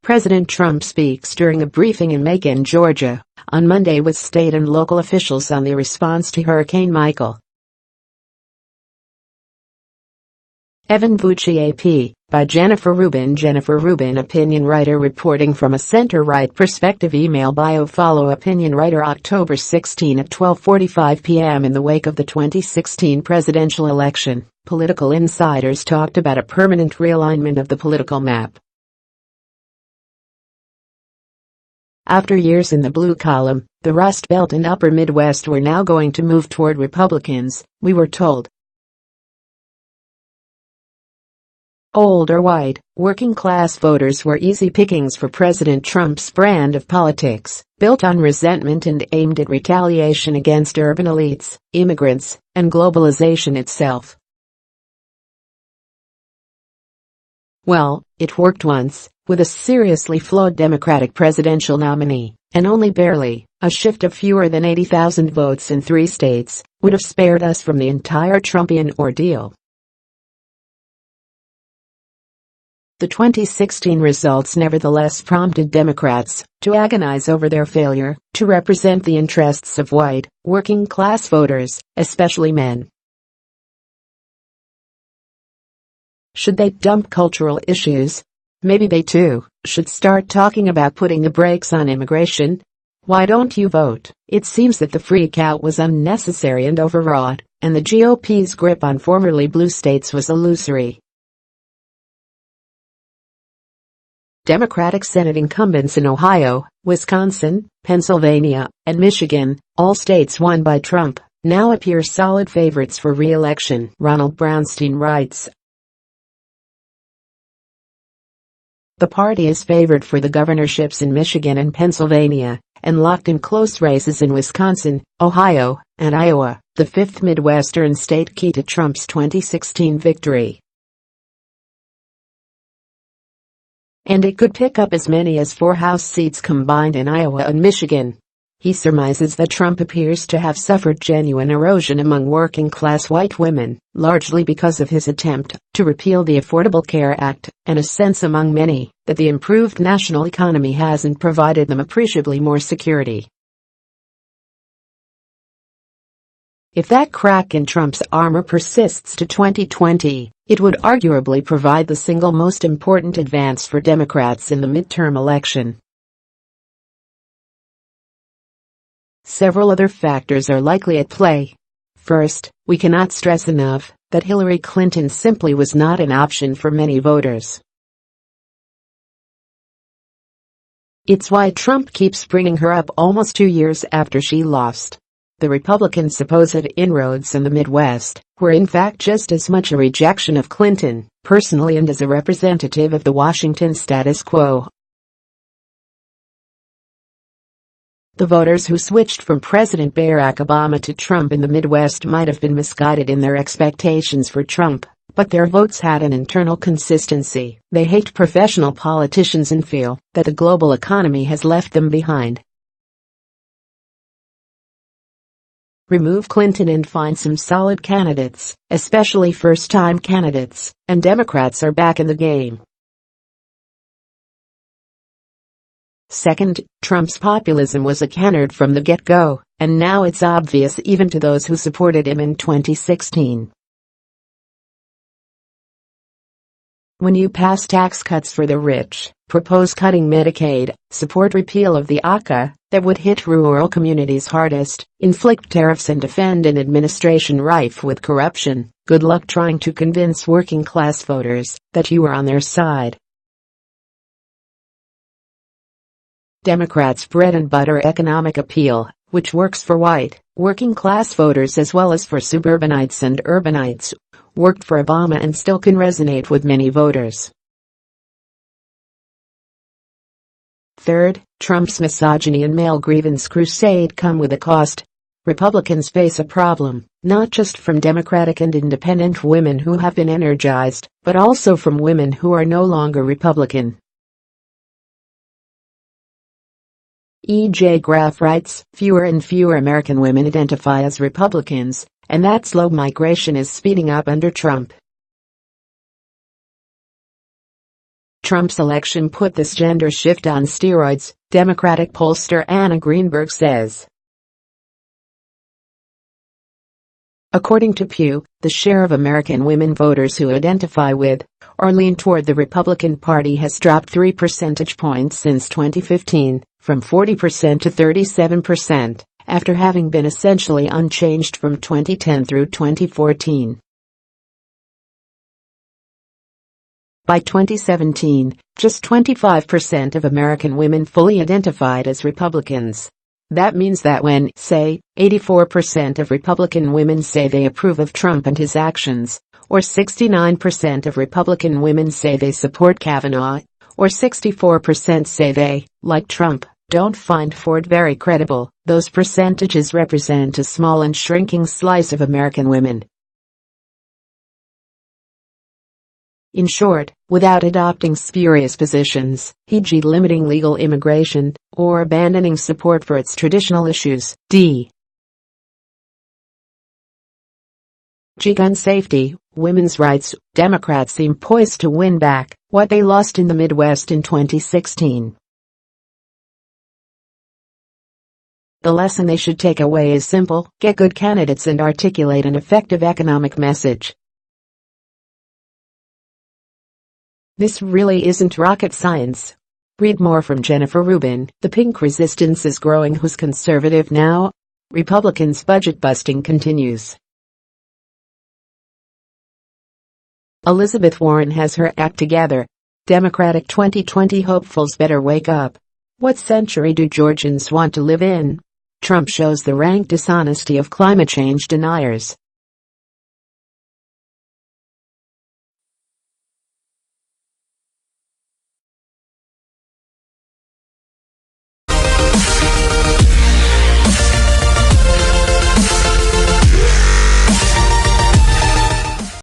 President Trump speaks during a briefing in Macon, Georgia, on Monday with state and local officials on the response to Hurricane Michael. Evan Vucci AP, by Jennifer Rubin. Jennifer Rubin, opinion writer reporting from a center-right perspective. Email bio follow opinion writer October 16 at 12:45 p.m. In the wake of the 2016 presidential election, political insiders talked about a permanent realignment of the political map. After years in the blue column, the Rust Belt and Upper Midwest were now going to move toward Republicans, we were told. Older white, working-class voters were easy pickings for President Trump's brand of politics, built on resentment and aimed at retaliation against urban elites, immigrants, and globalization itself. Well, it worked once, with a seriously flawed Democratic presidential nominee, and only barely. A shift of fewer than 80,000 votes in 3 states would have spared us from the entire Trumpian ordeal. The 2016 results nevertheless prompted Democrats to agonize over their failure to represent the interests of white, working-class voters, especially men. Should they dump cultural issues? Maybe they too should start talking about putting the brakes on immigration. Why don't you vote? It seems that the freak-out was unnecessary and overwrought, and the GOP's grip on formerly blue states was illusory. Democratic Senate incumbents in Ohio, Wisconsin, Pennsylvania, and Michigan, all states won by Trump, now appear solid favorites for re-election, Ronald Brownstein writes. The party is favored for the governorships in Michigan and Pennsylvania, and locked in close races in Wisconsin, Ohio, and Iowa, the 5th Midwestern state key to Trump's 2016 victory. And it could pick up as many as 4 House seats combined in Iowa and Michigan. He surmises that Trump appears to have suffered genuine erosion among working-class white women, largely because of his attempt to repeal the Affordable Care Act, and a sense among many that the improved national economy hasn't provided them appreciably more security. If that crack in Trump's armor persists to 2020, it would arguably provide the single most important advance for Democrats in the midterm election. Several other factors are likely at play. First, we cannot stress enough that Hillary Clinton simply was not an option for many voters. It's why Trump keeps bringing her up almost 2 years after she lost. The Republicans' supposed inroads in the Midwest were in fact just as much a rejection of Clinton, personally and as a representative of the Washington status quo. The voters who switched from President Barack Obama to Trump in the Midwest might have been misguided in their expectations for Trump, but their votes had an internal consistency. They hate professional politicians and feel that the global economy has left them behind. Remove Clinton and find some solid candidates, especially first-time candidates, and Democrats are back in the game. Second, Trump's populism was a canard from the get-go, and now it's obvious even to those who supported him in 2016. When you pass tax cuts for the rich, propose cutting Medicaid, support repeal of the ACA, that would hit rural communities hardest, inflict tariffs and defend an administration rife with corruption, good luck trying to convince working-class voters that you are on their side. Democrats' bread-and-butter economic appeal, which works for white, working-class voters as well as for suburbanites and urbanites, worked for Obama and still can resonate with many voters. Third, Trump's misogyny and male grievance crusade come with a cost. Republicans face a problem, not just from Democratic and independent women who have been energized, but also from women who are no longer Republican. E.J. Graff writes, fewer and fewer American women identify as Republicans, and that slow migration is speeding up under Trump. Trump's election put this gender shift on steroids, Democratic pollster Anna Greenberg says. According to Pew, the share of American women voters who identify with or lean toward the Republican Party has dropped 3 percentage points since 2015, from 40% to 37%, after having been essentially unchanged from 2010 through 2014. By 2017, just 25% of American women fully identified as Republicans. That means that when, say, 84% of Republican women say they approve of Trump and his actions, or 69% of Republican women say they support Kavanaugh, or 64% say they, like Trump, don't find Ford very credible, those percentages represent a small and shrinking slice of American women. In short, without adopting spurious positions, e.g. limiting legal immigration, or abandoning support for its traditional issues, d. Gun safety, women's rights, Democrats seem poised to win back what they lost in the Midwest in 2016. The lesson they should take away is simple: get good candidates and articulate an effective economic message. This really isn't rocket science. Read more from Jennifer Rubin. The pink resistance is growing. Who's conservative now? Republicans' budget busting continues. Elizabeth Warren has her act together. Democratic 2020 hopefuls better wake up. What century do Georgians want to live in? Trump shows the rank dishonesty of climate change deniers.